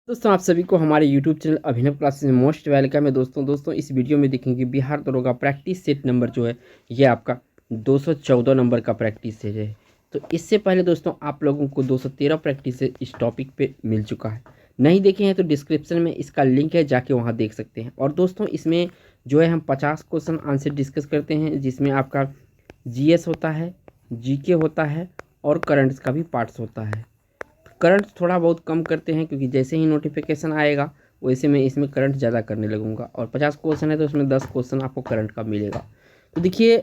दोस्तों आप सभी को हमारे YouTube चैनल अभिनव क्लासेस में मोस्ट वेलकम है। दोस्तों इस वीडियो में देखेंगे बिहार दरोगा प्रैक्टिस सेट नंबर जो है ये आपका 214 नंबर का प्रैक्टिस सेट है। तो इससे पहले दोस्तों आप लोगों को 213 प्रैक्टिस सेट इस टॉपिक पे मिल चुका है। नहीं देखे हैं तो डिस्क्रिप्शन में इसका लिंक है, जाके वहाँ देख सकते हैं। और दोस्तों इसमें जो है हम 50 क्वेश्चन आंसर डिस्कस करते हैं, जिसमें आपका GS होता है, GK होता है और करंट्स का भी पार्ट्स होता है। करंट थोड़ा बहुत कम करते हैं क्योंकि जैसे ही नोटिफिकेशन आएगा वैसे मैं इसमें करंट ज़्यादा करने लगूंगा। और 50 क्वेश्चन है तो उसमें 10 क्वेश्चन आपको करंट का मिलेगा। तो देखिए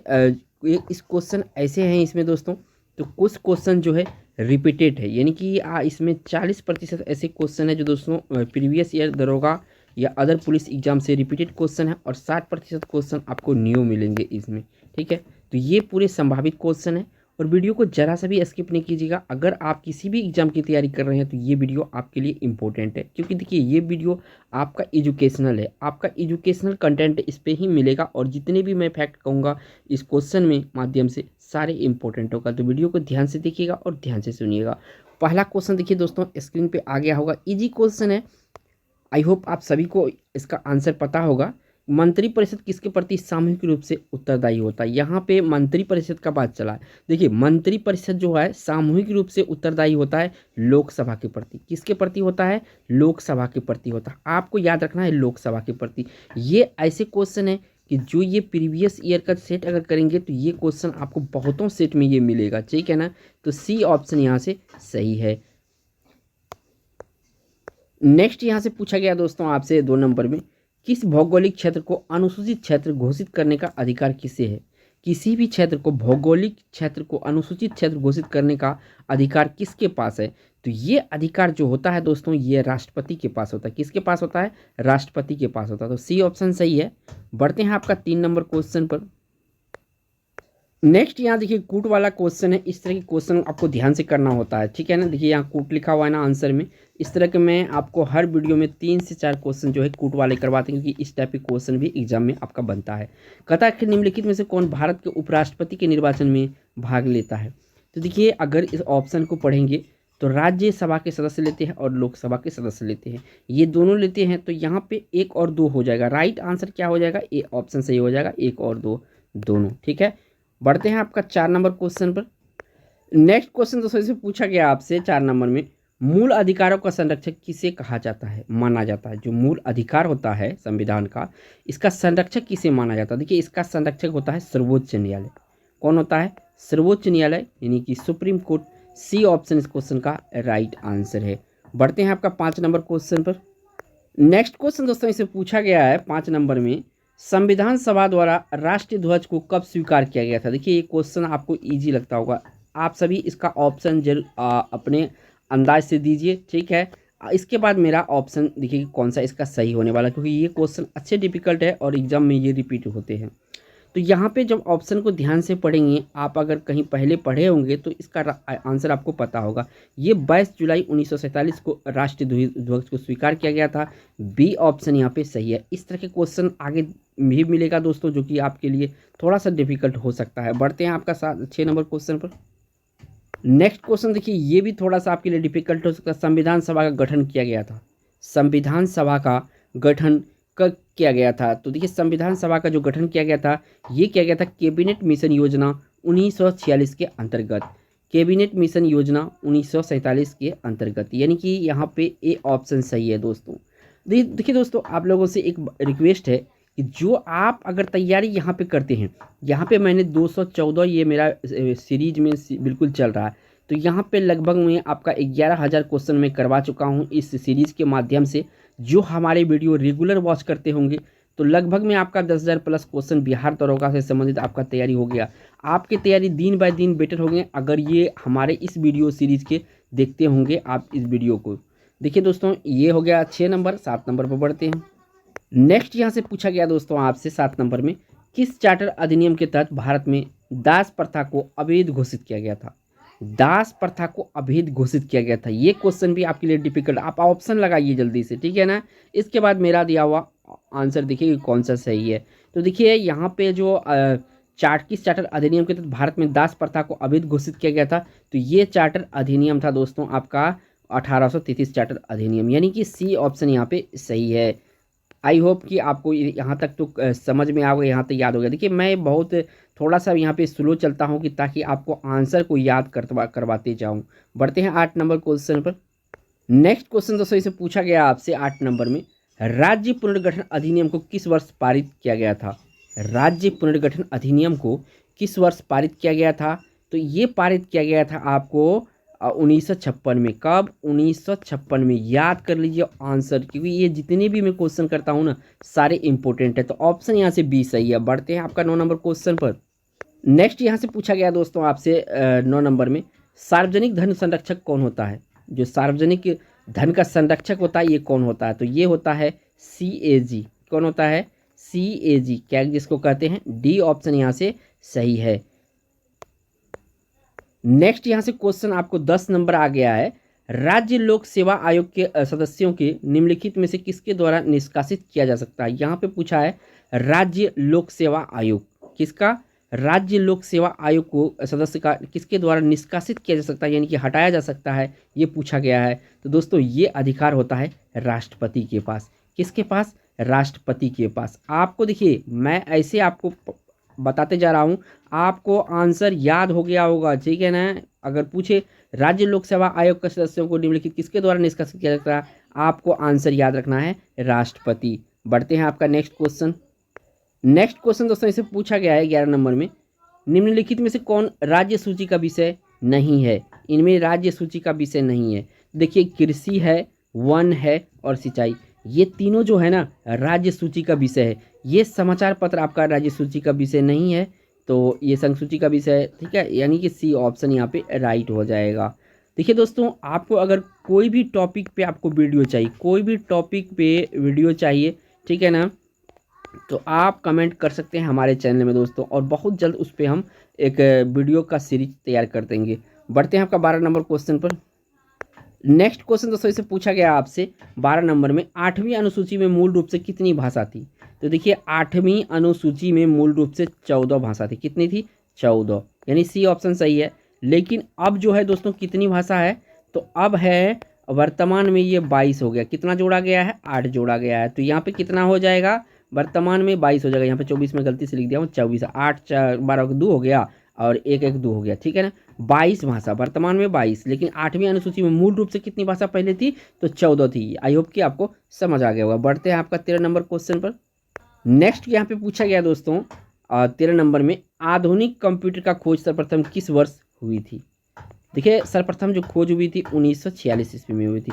इस क्वेश्चन ऐसे हैं इसमें दोस्तों, तो कुछ क्वेश्चन जो है रिपीटेड है, यानी कि इसमें 40% ऐसे क्वेश्चन है जो दोस्तों प्रीवियस ईयर दरोगा या अदर पुलिस एग्जाम से रिपीटेड क्वेश्चन है, और 60% क्वेश्चन आपको न्यू मिलेंगे इसमें। ठीक है, तो ये पूरे संभावित क्वेश्चन है और वीडियो को ज़रा सा भी स्किप नहीं कीजिएगा। अगर आप किसी भी एग्जाम की तैयारी कर रहे हैं तो ये वीडियो आपके लिए इंपॉर्टेंट है, क्योंकि देखिए ये वीडियो आपका एजुकेशनल है, आपका एजुकेशनल कंटेंट इस पर ही मिलेगा। और जितने भी मैं फैक्ट कहूँगा इस क्वेश्चन में माध्यम से सारे इंपॉर्टेंट होगा, तो वीडियो को ध्यान से देखिएगा और ध्यान से सुनिएगा। पहला क्वेश्चन देखिए दोस्तों, स्क्रीन पर आ गया होगा, ईजी क्वेश्चन है। आई होप आप सभी को इसका आंसर पता होगा। मंत्रिपरिषद किसके प्रति सामूहिक रूप से उत्तरदायी होता है? यहाँ पे मंत्रिपरिषद का बात चला है। देखिए मंत्रिपरिषद जो है सामूहिक रूप से उत्तरदायी होता है लोकसभा के प्रति। किसके प्रति होता है? लोकसभा के प्रति होता है। आपको याद रखना है लोकसभा के प्रति। ये ऐसे क्वेश्चन है कि जो ये प्रीवियस ईयर का सेट अगर करेंगे तो ये क्वेश्चन आपको बहुतों सेट में ये मिलेगा। ठीक है ना, तो सी ऑप्शन यहाँ से सही है। नेक्स्ट यहाँ से पूछा गया दोस्तों आपसे 2 नंबर में, किस भौगोलिक क्षेत्र को अनुसूचित क्षेत्र घोषित करने का अधिकार किसे है? किसी भी क्षेत्र को, भौगोलिक क्षेत्र को अनुसूचित क्षेत्र घोषित करने का अधिकार किसके पास है? तो ये अधिकार जो होता है दोस्तों ये राष्ट्रपति के पास होता है। किसके पास होता है? राष्ट्रपति के पास होता है। तो सी ऑप्शन सही है। बढ़ते हैं आपका 3 नंबर क्वेश्चन पर। नेक्स्ट यहाँ देखिए कूट वाला क्वेश्चन है। इस तरह के क्वेश्चन आपको ध्यान से करना होता है। ठीक है ना, देखिए यहाँ कूट लिखा हुआ है ना आंसर में। इस तरह के मैं आपको हर वीडियो में 3 से 4 क्वेश्चन जो है कूट वाले करवाते हैं, क्योंकि इस टाइप के क्वेश्चन भी एग्जाम में आपका बनता है। कहता है कि निम्नलिखित में से कौन भारत के उपराष्ट्रपति के निर्वाचन में भाग लेता है? तो देखिए अगर इस ऑप्शन को पढ़ेंगे तो राज्यसभा के सदस्य लेते हैं और लोकसभा के सदस्य लेते हैं, ये दोनों लेते हैं। तो यहाँ पे 1 और 2 हो जाएगा। राइट आंसर क्या हो जाएगा? ए ऑप्शन सही हो जाएगा, 1 और 2 दोनों। ठीक है, बढ़ते हैं आपका 4 नंबर क्वेश्चन पर। नेक्स्ट क्वेश्चन दोस्तों इसे पूछा गया आपसे 4 नंबर में, मूल अधिकारों का संरक्षक किसे कहा जाता है, माना जाता है? जो मूल अधिकार होता है संविधान का, इसका संरक्षक किसे माना जाता है? देखिए इसका संरक्षक होता है सर्वोच्च न्यायालय। कौन होता है? सर्वोच्च न्यायालय, यानी कि सुप्रीम कोर्ट। सी ऑप्शन इस क्वेश्चन का राइट आंसर है। बढ़ते हैं आपका 5 नंबर क्वेश्चन पर। नेक्स्ट क्वेश्चन दोस्तों इसे पूछा गया है 5 नंबर में, संविधान सभा द्वारा राष्ट्रीय ध्वज को कब स्वीकार किया गया था? देखिए ये क्वेश्चन आपको इजी लगता होगा, आप सभी इसका ऑप्शन जरूर अपने अंदाज से दीजिए। ठीक है, इसके बाद मेरा ऑप्शन देखिए कौन सा इसका सही होने वाला है, क्योंकि ये क्वेश्चन अच्छे डिफिकल्ट है और एग्जाम में ये रिपीट होते हैं। तो यहाँ पे जब ऑप्शन को ध्यान से पढ़ेंगे, आप अगर कहीं पहले पढ़े होंगे तो इसका आंसर आपको पता होगा। ये 22 जुलाई 1947 को राष्ट्रीय ध्वज को स्वीकार किया गया था। बी ऑप्शन यहाँ पे सही है। इस तरह के क्वेश्चन आगे भी मिलेगा दोस्तों, जो कि आपके लिए थोड़ा सा डिफिकल्ट हो सकता है। बढ़ते हैं आपका 6 नंबर क्वेश्चन पर। नेक्स्ट क्वेश्चन देखिए ये भी थोड़ा सा आपके लिए डिफिकल्ट हो सकता है। संविधान सभा का गठन किया गया था, संविधान सभा का गठन कब किया गया था? तो देखिए संविधान सभा का जो गठन किया गया था ये किया गया था कैबिनेट मिशन योजना 1946 के अंतर्गत। कैबिनेट मिशन योजना 1947 के अंतर्गत, यानी कि यहाँ पे ए ऑप्शन सही है दोस्तों। देखिए दोस्तों आप लोगों से एक रिक्वेस्ट है कि जो आप अगर तैयारी यहाँ पे करते हैं, यहाँ पे मैंने 214 ये मेरा सीरीज में बिल्कुल चल रहा है, तो यहाँ पे लगभग मैं आपका 11,000 क्वेश्चन मैं करवा चुका हूँ इस सीरीज़ के माध्यम से। जो हमारे वीडियो रेगुलर वॉच करते होंगे तो लगभग में आपका 10,000 प्लस क्वेश्चन बिहार दरोगा से संबंधित आपका तैयारी हो गया। आपकी तैयारी दिन बाय दिन बेटर हो गई अगर ये हमारे इस वीडियो सीरीज़ के देखते होंगे आप इस वीडियो को। देखिए दोस्तों ये हो गया 6 नंबर। 7 नंबर पर बढ़ते हैं। नेक्स्ट यहाँ से पूछा गया दोस्तों आपसे 7 नंबर में, किस चार्टर अधिनियम के तहत भारत में दास प्रथा को अवैध घोषित किया गया था? दास प्रथा को अवैध घोषित किया गया था, ये क्वेश्चन भी आपके लिए डिफिकल्ट। आप ऑप्शन लगाइए जल्दी से, ठीक है ना। इसके बाद मेरा दिया हुआ आंसर देखिए कौन सा सही है। तो देखिए यहाँ पे जो किस चार्टर अधिनियम के तहत भारत में दास प्रथा को अवैध घोषित किया गया था, तो ये चार्टर अधिनियम था दोस्तों आपका 1833 चार्टर अधिनियम, यानी कि सी ऑप्शन यहाँ पे सही है। आई होप कि आपको यहाँ तक तो समझ में आ गया, यहाँ तक याद हो गया। देखिए मैं बहुत थोड़ा सा यहाँ पे स्लो चलता हूँ कि ताकि आपको आंसर को याद करवाते जाऊँ। बढ़ते हैं 8 नंबर क्वेश्चन पर। नेक्स्ट क्वेश्चन दोस्तों इसे पूछा गया आपसे 8 नंबर में, राज्य पुनर्गठन अधिनियम को किस वर्ष पारित किया गया था? राज्य पुनर्गठन अधिनियम को किस वर्ष पारित किया गया था? तो ये पारित किया गया था आपको 1956 में। कब? 1956 में। याद कर लीजिए आंसर, क्योंकि ये जितने भी मैं क्वेश्चन करता हूँ ना सारे इंपॉर्टेंट है। तो ऑप्शन यहाँ से बी सही है। बढ़ते हैं आपका 9 नंबर क्वेश्चन पर। नेक्स्ट यहाँ से पूछा गया दोस्तों आपसे 9 नंबर में, सार्वजनिक धन संरक्षक कौन होता है? जो सार्वजनिक धन का संरक्षक होता है ये कौन होता है? तो ये होता है CAG। कौन होता है? CAG। क्या जिसको कहते हैं? डी ऑप्शन यहाँ से सही है। नेक्स्ट यहाँ से क्वेश्चन आपको 10 नंबर आ गया है, राज्य लोक सेवा आयोग के सदस्यों के निम्नलिखित में से किसके द्वारा निष्कासित किया जा सकता है? यहाँ पे पूछा है राज्य लोक सेवा आयोग किसका? राज्य लोक सेवा आयोग को सदस्य का किसके द्वारा निष्कासित किया जा सकता है, यानी कि हटाया जा सकता है, ये पूछा गया है। तो दोस्तों ये अधिकार होता है राष्ट्रपति के पास। किसके पास? राष्ट्रपति के पास। आपको देखिए मैं ऐसे आपको बताते जा रहा हूँ, आपको आंसर याद हो गया होगा, ठीक है ना। अगर पूछे राज्य लोक सेवा आयोग के सदस्यों को निम्नलिखित किसके द्वारा निष्कासित किया जाता है, आपको आंसर याद रखना है राष्ट्रपति। बढ़ते हैं आपका नेक्स्ट क्वेश्चन। नेक्स्ट क्वेश्चन दोस्तों इसे पूछा गया है 11 नंबर में, निम्नलिखित में से कौन राज्य सूची का विषय नहीं है? इनमें राज्य सूची का विषय नहीं है। देखिए कृषि है, वन है और सिंचाई, ये तीनों जो है ना राज्य सूची का विषय है। ये समाचार पत्र आपका राज्य सूची का विषय नहीं है, तो ये संघ सूची का विषय है, ठीक है, यानी कि सी ऑप्शन यहाँ पे राइट हो जाएगा। देखिए दोस्तों आपको अगर कोई भी टॉपिक पे आपको वीडियो चाहिए, कोई भी टॉपिक पे वीडियो चाहिए, ठीक है ना, तो आप कमेंट कर सकते हैं हमारे चैनल में दोस्तों, और बहुत जल्द उस पर हम एक वीडियो का सीरीज तैयार कर देंगे। बढ़ते हैं आपका 12 नंबर क्वेश्चन पर। नेक्स्ट क्वेश्चन दोस्तों इसे पूछा गया आपसे 12 नंबर में, 8वीं अनुसूची में मूल रूप से कितनी भाषा थी? तो देखिए 8वीं अनुसूची में मूल रूप से 14 भाषा थी। कितनी थी? 14, यानी सी ऑप्शन सही है। लेकिन अब जो है दोस्तों कितनी भाषा है? तो अब है वर्तमान में ये 22 हो गया। कितना जोड़ा गया है? 8 जोड़ा गया है। तो यहाँ पे कितना हो जाएगा? वर्तमान में 22 हो जाएगा। यहाँ पे 24 में गलती से लिख दिया हूँ, 24, 8 4 12 2 हो गया और 1 1 2 हो गया, ठीक है ना। 22 भाषा वर्तमान में 22, लेकिन 8वीं अनुसूची में मूल रूप से कितनी भाषा पहले थी? तो 14 थी। आई होप कि आपको समझ आ गया होगा। बढ़ते हैं आपका 13 नंबर क्वेश्चन पर। नेक्स्ट यहाँ पे पूछा गया दोस्तों 13 नंबर में, आधुनिक कंप्यूटर का खोज सर्वप्रथम किस वर्ष हुई थी? देखिए सर्वप्रथम जो खोज हुई थी 1946 ईस्वी में हुई थी।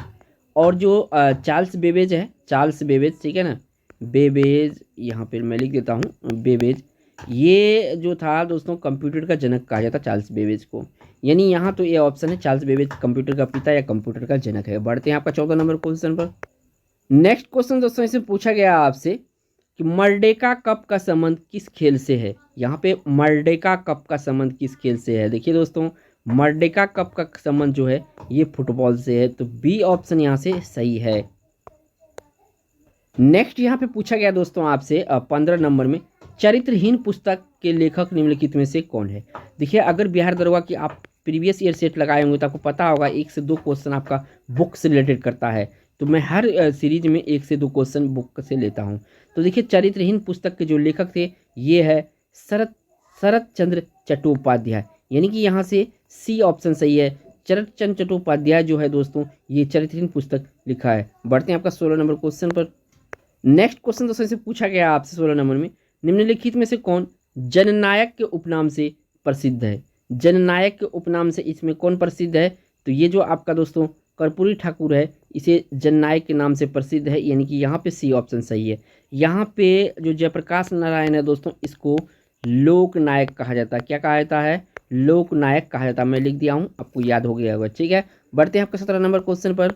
और जो चार्ल्स बेबेज है, चार्ल्स बेबेज, ठीक है ना, बेबेज, यहाँ पे मैं लिख देता हूँ बेबेज, ये जो था दोस्तों कंप्यूटर का जनक कहा जाता चार्ल्स बेबेज को, यानी यहाँ तो ये ऑप्शन है चार्ल्स बेबेज कंप्यूटर का पिता या कंप्यूटर का जनक है। बढ़ते हैं आपका 14 नंबर क्वेश्चन पर। नेक्स्ट क्वेश्चन दोस्तों इसे पूछा गया आपसे कि मर्डेका कप का संबंध किस खेल से है? यहाँ पे मर्डेका कप का संबंध किस खेल से है? देखिए दोस्तों मर्डेका कप का संबंध जो है ये फुटबॉल से है। तो बी ऑप्शन यहाँ से सही है। नेक्स्ट यहाँ पे पूछा गया दोस्तों आपसे 15 नंबर में, चरित्रहीन पुस्तक के लेखक निम्नलिखित में से कौन है? देखिए अगर बिहार दरोगा की आप प्रीवियस ईयर सेट लगाए होंगे तो आपको पता होगा 1 से 2 क्वेश्चन आपका बुक से रिलेटेड करता है। तो मैं हर सीरीज में 1 से 2 क्वेश्चन बुक से लेता हूँ। तो देखिए चरित्रहीन पुस्तक के जो लेखक थे ये है शरत चंद्र चट्टोपाध्याय, यानी कि यहाँ से सी ऑप्शन सही है। शरत चंद्र चट्टोपाध्याय जो है दोस्तों ये चरित्रहीन पुस्तक लिखा है। बढ़ते हैं आपका 16 नंबर क्वेश्चन पर। नेक्स्ट क्वेश्चन दोस्तों से पूछा गया आपसे 16 नंबर में, निम्नलिखित में से कौन जननायक के उपनाम से प्रसिद्ध है? जननायक के उपनाम से इसमें कौन प्रसिद्ध है? तो ये जो आपका दोस्तों कर्पूरी ठाकुर है इसे जननायक के नाम से प्रसिद्ध है, यानी कि यहाँ पे सी ऑप्शन सही है। यहाँ पे जो जयप्रकाश नारायण है दोस्तों इसको लोकनायक कहा जाता है। क्या कहा जाता है? लोकनायक कहा जाता है। मैं लिख दिया हूँ, आपको याद हो गया होगा, ठीक है। बढ़ते हैं आपका 17 नंबर क्वेश्चन पर।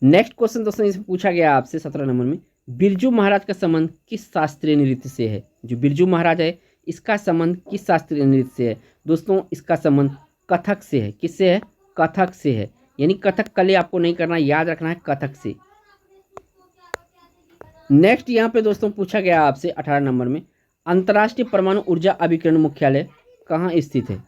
नेक्स्ट क्वेश्चन दोस्तों इसे पूछा गया आपसे 17 नंबर में, बिरजू महाराज का संबंध किस शास्त्रीय नृत्य से है? जो बिरजू महाराज है इसका संबंध किस शास्त्रीय नृत्य से है? दोस्तों इसका संबंध कथक से है। किससे है? कथक से है, यानी कथक कली आपको नहीं करना, याद रखना है कथक से। नेक्स्ट यहाँ पे दोस्तों पूछा गया आपसे 18 नंबर में, अंतर्राष्ट्रीय परमाणु ऊर्जा अभिकरण मुख्यालय कहाँ स्थित है?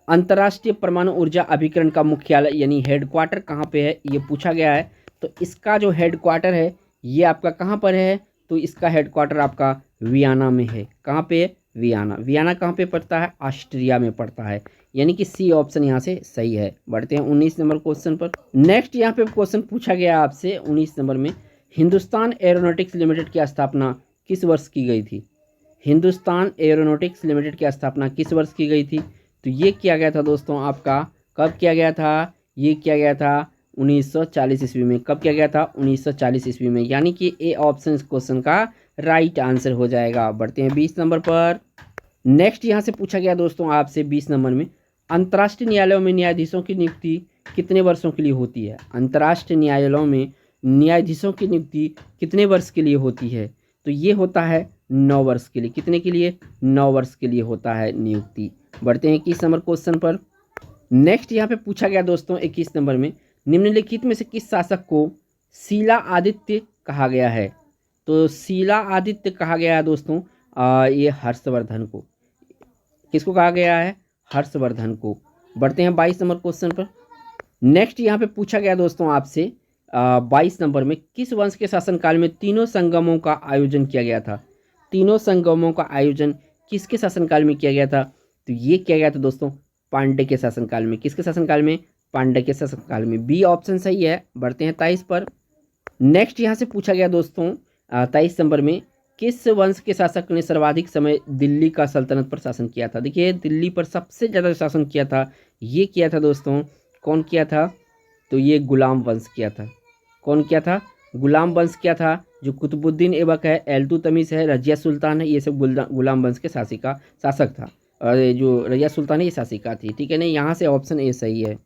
अंतर्राष्ट्रीय परमाणु ऊर्जा अभिकरण का मुख्यालय यानी हेडक्वार्टर कहाँ पे है, ये पूछा गया है। तो इसका जो हेडक्वार्टर है ये आपका कहाँ पर है, तो इसका हेडक्वार्टर आपका वियना में है। कहाँ पे है, वियना। वियना कहाँ पे पड़ता है, ऑस्ट्रिया में पड़ता है, यानी कि सी ऑप्शन यहाँ से सही है। बढ़ते हैं 19 नंबर क्वेश्चन पर। नेक्स्ट यहाँ पे क्वेश्चन पूछा गया आपसे 19 नंबर में, हिंदुस्तान एरोनॉटिक्स लिमिटेड की स्थापना किस वर्ष की गई थी। हिंदुस्तान एरोनॉटिक्स लिमिटेड की स्थापना किस वर्ष की गई थी, तो ये किया गया था दोस्तों आपका, कब किया गया था, ये किया गया था 1940 ईस्वी में। कब किया गया था, 1940 ईस्वी में, यानी कि ए ऑप्शन इस क्वेश्चन का राइट आंसर हो जाएगा। बढ़ते हैं 20 नंबर पर। नेक्स्ट यहाँ से पूछा गया दोस्तों आपसे 20 नंबर में, अंतर्राष्ट्रीय न्यायालयों में न्यायाधीशों की नियुक्ति कितने वर्षों के लिए होती है। अंतर्राष्ट्रीय न्यायालयों में न्यायाधीशों की नियुक्ति कितने वर्ष के लिए होती है, तो ये होता है 9 वर्ष के लिए। कितने के लिए, 9 वर्ष के लिए होता है नियुक्ति। बढ़ते हैं 21 नंबर क्वेश्चन पर। नेक्स्ट यहाँ पे पूछा गया दोस्तों 21 नंबर में, निम्नलिखित में से किस शासक को शीला आदित्य कहा गया है। तो शीला आदित्य कहा गया है दोस्तों ये हर्षवर्धन को। किसको कहा गया है, हर्षवर्धन को। बढ़ते हैं 22 नंबर क्वेश्चन पर। नेक्स्ट यहाँ पे पूछा गया दोस्तों आपसे 22 नंबर में, किस वंश के शासनकाल में तीनों संगमों का आयोजन किया गया था। तीनों संगमों का आयोजन किसके शासनकाल में किया गया था, तो ये किया गया था दोस्तों पांड्य के शासनकाल में। किसके शासनकाल में, पांड्य के शासनकाल में। बी ऑप्शन सही है। बढ़ते हैं 23 पर। नेक्स्ट यहाँ से पूछा गया दोस्तों 23 नंबर में, किस वंश के शासक ने सर्वाधिक समय दिल्ली का सल्तनत पर शासन किया था। देखिए दिल्ली पर सबसे ज़्यादा शासन किया था, ये किया था दोस्तों, कौन किया था, तो ये गुलाम वंश किया था। कौन किया था, गुलाम वंश किया था। जो कुतुबुद्दीन ऐबक है, इल्तुतमिश है, रजिया सुल्तान है, ये सब गुलाम वंश के शासक था। और जो रजिया सुल्तान है ये शासिका थी, ठीक है ना। यहाँ से ऑप्शन ए सही है।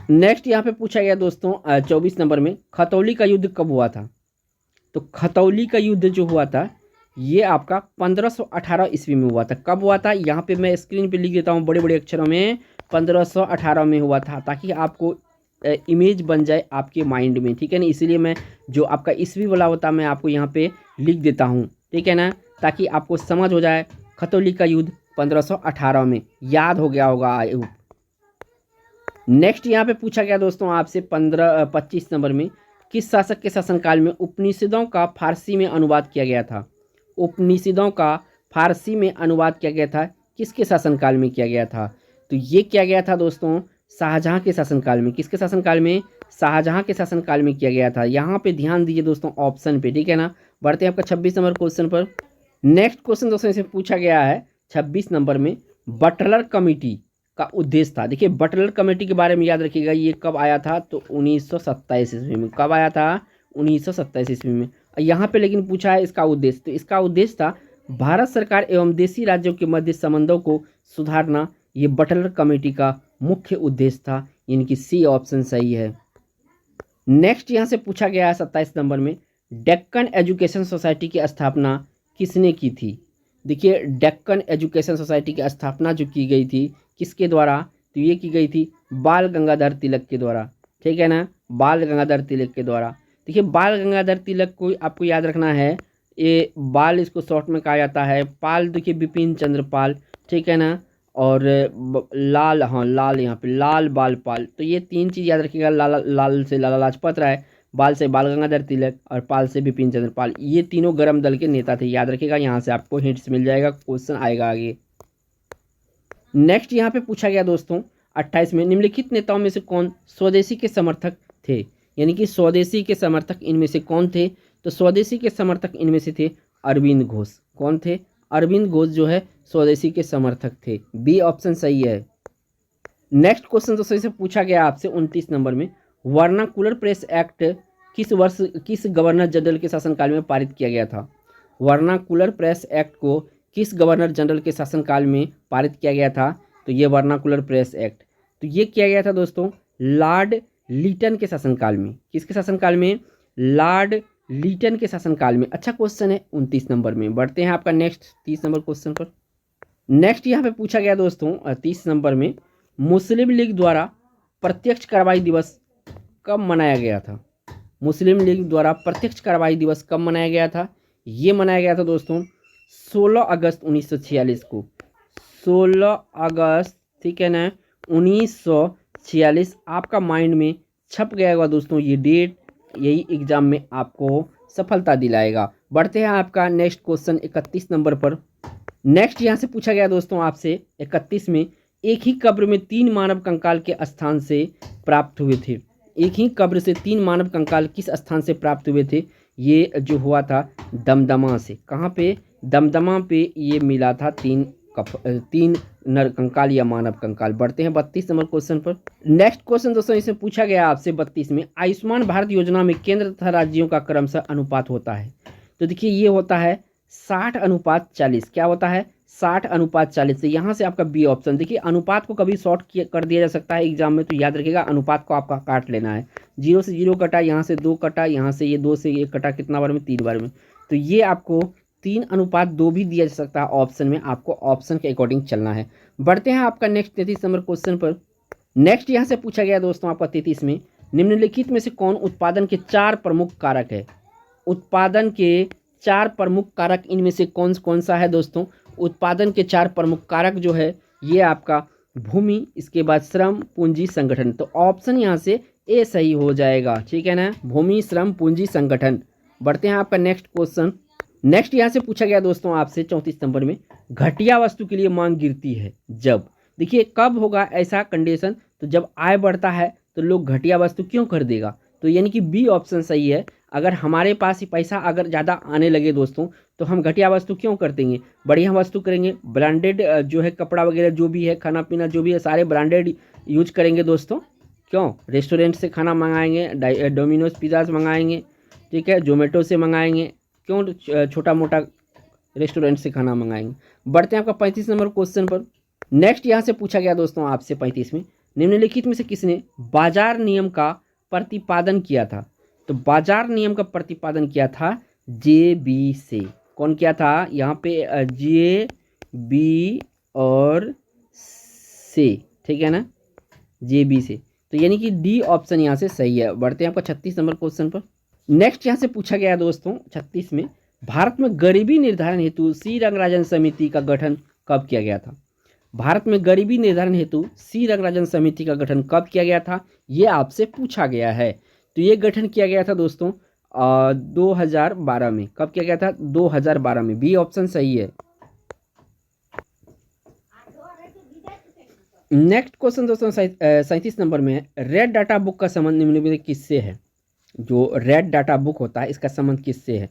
नेक्स्ट यहाँ पे पूछा गया दोस्तों 24 नंबर में, खतौली का युद्ध कब हुआ था। तो खतौली का युद्ध जो हुआ था ये आपका 1518 ईस्वी में हुआ था। कब हुआ था, यहाँ पे मैं स्क्रीन पे लिख देता हूँ बड़े बड़े अक्षरों में, 1518 में हुआ था, ताकि आपको इमेज बन जाए आपके माइंड में, ठीक है ना। इसीलिए मैं जो आपका ईस्वी वाला होता है मैं आपको यहाँ पे लिख देता हूँ, ठीक है ना, ताकि आपको समझ हो जाए। खतौली का युद्ध 1518 में, याद हो गया होगा आई होप। नेक्स्ट यहाँ पे पूछा गया दोस्तों आपसे 25 नंबर में, किस शासक के शासनकाल में उपनिषदों का फारसी में अनुवाद किया गया था। उपनिषदों का फारसी में अनुवाद किया गया था, किसके शासनकाल में किया गया था, तो ये किया गया था दोस्तों शाहजहां के शासनकाल में। किसके शासनकाल में, शाहजहां के शासनकाल में किया गया था। यहाँ पे ध्यान दीजिए दोस्तों ऑप्शन पे, ठीक है ना। बढ़ते हैं आपका 26 नंबर क्वेश्चन पर। नेक्स्ट क्वेश्चन दोस्तों इसे पूछा गया है 26 नंबर में, बटलर कमेटी का उद्देश्य था। देखिए बटलर कमेटी के बारे में याद रखिएगा, ये कब आया था, तो 1927 ईस्वी में। कब आया था, 1927 ईस्वी में। यहाँ पे लेकिन पूछा है इसका उद्देश्य, तो इसका उद्देश्य था भारत सरकार एवं देशी राज्यों के मध्य संबंधों को सुधारना। ये बटलर कमेटी का मुख्य उद्देश्य था, यानी कि सी ऑप्शन सही है। नेक्स्ट यहाँ से पूछा गया है 27 नंबर में, डेक्कन एजुकेशन सोसाइटी की स्थापना किसने की थी। देखिए डेक्कन एजुकेशन सोसाइटी की स्थापना जो की गई थी किसके द्वारा, तो ये की गई थी बाल गंगाधर तिलक के द्वारा, ठीक है ना, बाल गंगाधर तिलक के द्वारा। देखिए बाल गंगाधर तिलक को आपको याद रखना है, ये बाल इसको शॉर्ट में कहा जाता है, पाल देखिए बिपिन चंद्र पाल, ठीक है ना, और लाल, हाँ लाल, यहाँ पे लाल बाल पाल। तो ये तीन चीज़ याद रखिएगा, लाल से लाला लाजपत राय, बाल से बाल गंगाधर तिलक और पाल से बिपिन चंद्र पाल। ये तीनों गरम दल के नेता थे, याद रखिएगा। यहाँ से आपको हिंट्स मिल जाएगा, क्वेश्चन आएगा आगे। नेक्स्ट यहाँ पे पूछा गया दोस्तों 28 में, निम्नलिखित नेताओं में से कौन स्वदेशी के समर्थक थे। यानी कि स्वदेशी के समर्थक इनमें से कौन थे, तो स्वदेशी के समर्थक इनमें से थे अरविंद घोष। कौन थे, अरविंद घोष जो है स्वदेशी के समर्थक थे। बी ऑप्शन सही है। नेक्स्ट क्वेश्चन दोस्तों से पूछा गया आपसे 29 नंबर में, वर्नाकुलर प्रेस एक्ट किस वर्ष किस गवर्नर जनरल के शासनकाल में पारित किया गया था। वर्नाकुलर प्रेस एक्ट को किस गवर्नर जनरल के शासनकाल में पारित किया गया था, तो ये वर्नाकुलर प्रेस एक्ट, तो ये किया गया था दोस्तों लॉर्ड लीटन के शासनकाल में। किसके शासनकाल में, लॉर्ड लीटन के शासनकाल में। अच्छा क्वेश्चन है 29 नंबर में। बढ़ते हैं आपका नेक्स्ट 30 नंबर क्वेश्चन पर। नेक्स्ट यहाँ पे पूछा गया दोस्तों 30 नंबर में, मुस्लिम लीग द्वारा प्रत्यक्ष कार्रवाई दिवस कब मनाया गया था। मुस्लिम लीग द्वारा प्रत्यक्ष कार्रवाई दिवस कब मनाया गया था, ये मनाया गया था दोस्तों 16 अगस्त 1946 को। 16 अगस्त, ठीक है ना, 1946 आपका माइंड में छप गया होगा दोस्तों ये डेट। यही एग्जाम में आपको सफलता दिलाएगा। बढ़ते हैं आपका नेक्स्ट क्वेश्चन 31 नंबर पर। नेक्स्ट यहाँ से पूछा गया दोस्तों आपसे 31 में, एक ही कब्र में 3 मानव कंकाल के स्थान से प्राप्त हुए थे। एक ही कब्र से 3 मानव कंकाल किस स्थान से प्राप्त हुए थे? ये जो हुआ था दमदमा से। कहाँ पे? दमदमा पे ये मिला था 3 नर कंकाल या मानव कंकाल। बढ़ते हैं 32 नंबर क्वेश्चन पर। नेक्स्ट क्वेश्चन दोस्तों इसमें पूछा गया आपसे 32 में, आयुष्मान भारत योजना में केंद्र तथा राज्यों का क्रमशः अनुपात होता है। तो देखिए ये होता है 60:40। क्या होता है? 60:40। से यहाँ से आपका बी ऑप्शन। देखिए अनुपात को कभी शॉर्ट कर दिया जा सकता है एग्जाम में, तो याद रखिएगा अनुपात को आपका काट लेना है। 0 से 0 कटा, यहाँ से 2 कटा, यहाँ से ये 2 से 1 कटा, कितना बार में? 3 बार में। तो ये आपको 3:2 भी दिया जा सकता है ऑप्शन में, आपको ऑप्शन के अकॉर्डिंग चलना है। बढ़ते हैं आपका नेक्स्ट 33 नंबर क्वेश्चन पर। नेक्स्ट यहाँ से पूछा गया दोस्तों आपका 33 में, निम्नलिखित में से कौन उत्पादन के 4 प्रमुख कारक है? उत्पादन के 4 प्रमुख कारक इनमें से कौन कौन सा है दोस्तों? उत्पादन के 4 प्रमुख कारक जो है ये आपका भूमि, इसके बाद श्रम, पूंजी, संगठन। तो ऑप्शन यहाँ से ए सही हो जाएगा, ठीक है ना, भूमि, श्रम, पूंजी, संगठन। बढ़ते हैं आपका नेक्स्ट क्वेश्चन। नेक्स्ट यहाँ से पूछा गया दोस्तों आपसे 34 नंबर में, घटिया वस्तु के लिए मांग गिरती है जब। देखिए कब होगा ऐसा कंडीशन? तो जब आय बढ़ता है तो लोग घटिया वस्तु क्यों खरीदेगा? तो यानी कि बी ऑप्शन सही है। अगर हमारे पास ही पैसा अगर ज़्यादा आने लगे दोस्तों तो हम घटिया वस्तु क्यों खरीदेंगे? बढ़िया वस्तु करेंगे, ब्रांडेड जो है कपड़ा वगैरह जो भी है, खाना पीना जो भी है, सारे ब्रांडेड यूज करेंगे दोस्तों। क्यों? रेस्टोरेंट से खाना मंगाएंगे, डोमिनोज पिज़्ज़ाज मंगाएंगे, ठीक है, जोमेटो से मंगाएंगे, क्यों छोटा मोटा रेस्टोरेंट से खाना मंगाएंगे। बढ़ते हैं आपका 35 नंबर क्वेश्चन पर। नेक्स्ट यहाँ से पूछा गया दोस्तों आपसे 35 में, निम्नलिखित में से किसने बाजार नियम का प्रतिपादन किया था? तो बाजार नियम का प्रतिपादन किया था JB से। कौन किया था? यहाँ पे JB और से, ठीक है ना, JB से। तो यानी कि डी ऑप्शन यहाँ से सही है। बढ़ते हैं आपका 36 नंबर क्वेश्चन पर। नेक्स्ट यहाँ से पूछा गया दोस्तों 36 में, भारत में गरीबी निर्धारण हेतु सी रंगराजन समिति का गठन कब किया गया था? भारत में गरीबी निर्धारण हेतु सी रंगराजन समिति का गठन कब किया गया था? ये आपसे पूछा गया है। तो ये गठन किया गया था दोस्तों 2012 में। कब किया गया था? 2012 में। बी ऑप्शन सही है। नेक्स्ट क्वेश्चन दोस्तों 37 नंबर में, रेड डाटा बुक का संबंध निम्नलिखित में किससे है? जो रेड डाटा बुक होता है इसका संबंध किससे है?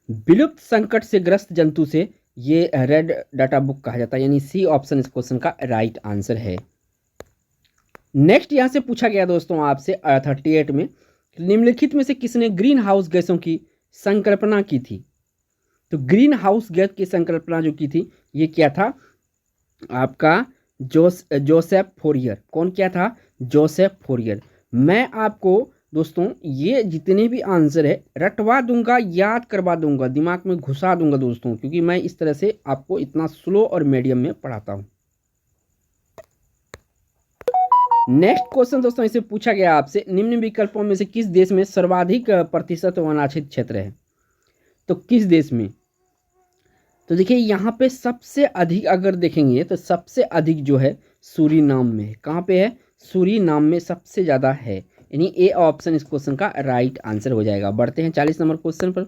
विलुप्त संकट से ग्रस्त जंतु से ये रेड डाटा बुक कहा जाता है, यानी सी ऑप्शन इस क्वेश्चन का राइट आंसर है। नेक्स्ट यहाँ से पूछा गया दोस्तों आपसे 38 में, निम्नलिखित में से किसने ग्रीन हाउस गैसों की संकल्पना की थी? तो ग्रीन हाउस गैस की संकल्पना जो की थी ये क्या था? आपका जोसेफ फोरियर। कौन किया था? Joseph Fourier. मैं आपको दोस्तों ये जितने भी आंसर है रटवा दूंगा, याद करवा दूंगा, दिमाग में घुसा दूंगा दोस्तों, क्योंकि मैं इस तरह से आपको इतना स्लो और मीडियम में पढ़ाता हूं। नेक्स्ट क्वेश्चन दोस्तों इसे पूछा गया आपसे, निम्न विकल्पों में से किस देश में सर्वाधिक प्रतिशत वनाच्छादित क्षेत्र है? तो किस देश में? तो देखिए यहाँ पे सबसे अधिक अगर देखेंगे तो सबसे अधिक जो है सूरीनाम में है। कहाँ पे है? सूरीनाम में सबसे ज़्यादा है, यानी ए ऑप्शन इस क्वेश्चन का राइट आंसर हो जाएगा। बढ़ते हैं 40 नंबर क्वेश्चन पर।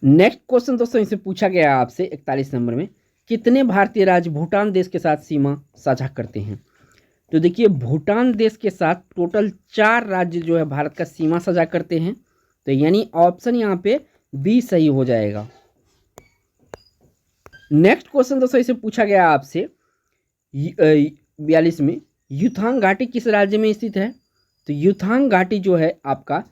नेक्स्ट क्वेश्चन दोस्तों इसे पूछा गया आपसे 41 नंबर में, कितने भारतीय राज्य भूटान देश के साथ सीमा साझा करते हैं? तो देखिए भूटान देश के साथ टोटल 4 राज्य जो है भारत का सीमा साझा करते हैं, तो यानी ऑप्शन यहाँ पे बी सही हो जाएगा। नेक्स्ट क्वेश्चन दोस्तों इसे पूछा गया आपसे 42 में, युथांग घाटी किस राज्य में स्थित है? तो युथांग घाटी जो है आपका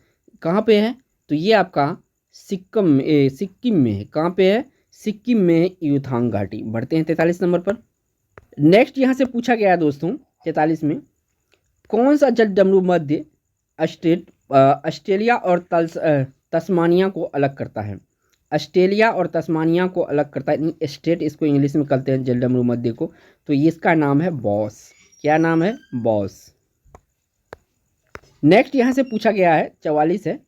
कहाँ पे है? तो ये आपका सिक्किम में है। कहाँ पे है? सिक्किम में है युथांग घाटी। बढ़ते हैं 43 नंबर पर। नेक्स्ट यहाँ से पूछा गया दोस्तों 43 में, कौन सा जलडमरू मध्य ऑस्ट्रेलिया और तस्मानिया को अलग करता है? ऑस्ट्रेलिया और तस्मानिया को अलग करता है, स्टेट इसको इंग्लिश में कहते हैं जलडमरू मध्य को। तो इसका नाम है बॉस। क्या नाम है? बॉस। नेक्स्ट यहाँ से पूछा गया है 44 है,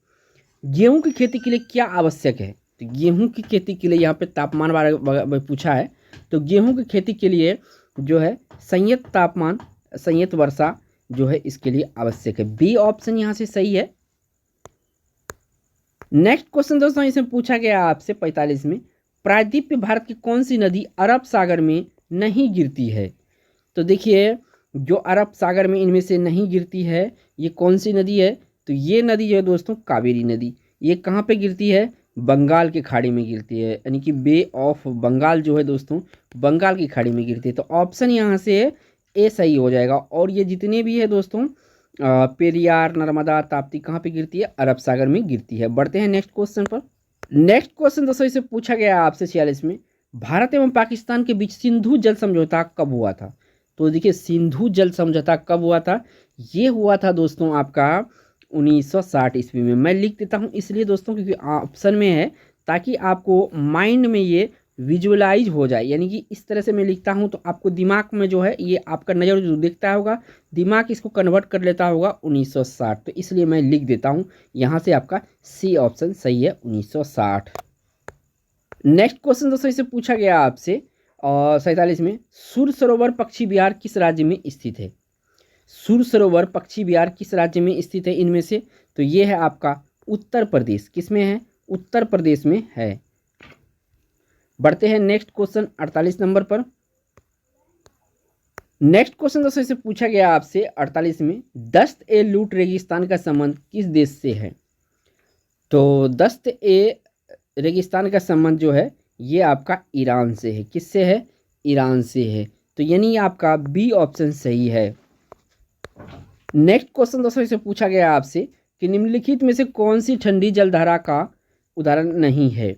गेहूं की खेती के लिए क्या आवश्यक है? तो गेहूं की खेती के लिए यहाँ पे तापमान बारे पूछा है। तो गेहूं की खेती के लिए जो है संयत तापमान, संयत वर्षा जो है इसके लिए आवश्यक है। बी ऑप्शन यहाँ से सही है। नेक्स्ट क्वेश्चन दोस्तों इसमें पूछा गया आपसे 45 में, प्रायद्वीपीय भारत की कौन सी नदी अरब सागर में नहीं गिरती है? तो देखिए जो अरब सागर में इनमें से नहीं गिरती है ये कौन सी नदी है? तो ये नदी जो है दोस्तों कावेरी नदी। ये कहाँ पे गिरती है? बंगाल की खाड़ी में गिरती है, यानी कि बे ऑफ बंगाल जो है दोस्तों बंगाल की खाड़ी में गिरती है। तो ऑप्शन यहाँ से ए सही हो जाएगा। और ये जितने भी है दोस्तों पेरियार, नर्मदा, ताप्ती कहाँ पे गिरती है? अरब सागर में गिरती है। बढ़ते हैं नेक्स्ट क्वेश्चन पर। नेक्स्ट क्वेश्चन दोस्तों इसे पूछा गया आपसे 46 में, भारत एवं पाकिस्तान के बीच सिंधु जल समझौता कब हुआ था? तो देखिए सिंधु जल समझौता कब हुआ था? ये हुआ था दोस्तों आपका 1960 ईस्वी में। मैं लिख देता हूँ इसलिए दोस्तों क्योंकि ऑप्शन में है, ताकि आपको माइंड में ये विजुअलाइज हो जाए। यानी कि इस तरह से मैं लिखता हूँ तो आपको दिमाग में जो है ये आपका नज़र जो देखता होगा, दिमाग इसको कन्वर्ट कर लेता होगा 1960। तो इसलिए मैं लिख देता हूँ यहाँ से आपका सी ऑप्शन सही है 1960। नेक्स्ट क्वेश्चन दोस्तों इसे पूछा गया आपसे और 47 में, सुर सरोवर पक्षी विहार किस राज्य में स्थित है? सुर सरोवर पक्षी विहार किस राज्य में स्थित है इनमें से? तो ये है आपका उत्तर प्रदेश। किस में है? उत्तर प्रदेश में है। बढ़ते हैं नेक्स्ट क्वेश्चन 48 नंबर पर। नेक्स्ट क्वेश्चन दोस्तों इसे पूछा गया आपसे 48 में, दस्त ए लूट रेगिस्तान का संबंध किस देश से है? तो दस्त ए रेगिस्तान का संबंध जो है ये आपका ईरान से है। किससे है? ईरान से है। तो यानी आपका बी ऑप्शन सही है। नेक्स्ट क्वेश्चन दोस्तों इसे पूछा गया आपसे कि निम्नलिखित में से कौन सी ठंडी जलधारा का उदाहरण नहीं है?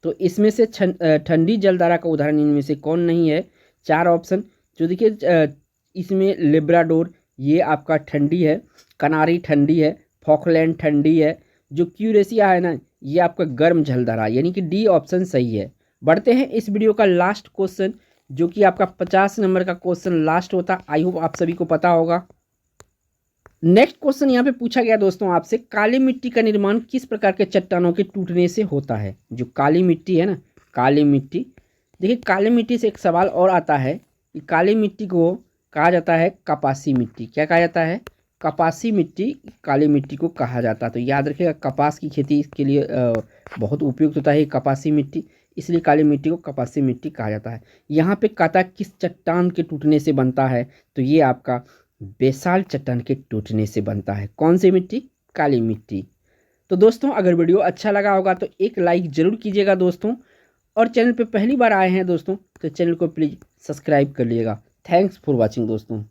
तो इसमें से ठंडी जलधारा का उदाहरण इनमें से कौन नहीं है? 4 ऑप्शन जो देखिए इसमें लेब्राडोर ये आपका ठंडी है, कनारी ठंडी है, फॉकलैंड ठंडी है, जो क्यूरेशिया है ना ये आपका गर्म जलधारा, यानी कि डी ऑप्शन सही है। बढ़ते हैं इस वीडियो का लास्ट क्वेश्चन जो कि आपका 50 नंबर का क्वेश्चन लास्ट होता। आई होप आप सभी को पता होगा। नेक्स्ट क्वेश्चन यहाँ पे पूछा गया दोस्तों आपसे, काली मिट्टी का निर्माण किस प्रकार के चट्टानों के टूटने से होता है? जो काली मिट्टी है ना, काली मिट्टी, देखिए काली मिट्टी से एक सवाल और आता है कि काली मिट्टी को कहा जाता है कपासी मिट्टी। क्या कहा जाता है? कपासी मिट्टी काली मिट्टी को कहा जाता है। तो याद रखिएगा कपास की खेती के लिए बहुत उपयुक्त होता है कपासी मिट्टी, इसलिए काली मिट्टी को कपासी मिट्टी कहा जाता है। यहाँ पे कहता किस चट्टान के टूटने से बनता है? तो ये आपका बेसाल्ट चट्टान के टूटने से बनता है। कौन सी मिट्टी? काली मिट्टी। तो दोस्तों अगर वीडियो अच्छा लगा होगा तो एक लाइक ज़रूर कीजिएगा दोस्तों, और चैनल पे पहली बार आए हैं दोस्तों तो चैनल को प्लीज़ सब्सक्राइब कर लीजिएगा। थैंक्स फॉर वॉचिंग दोस्तों।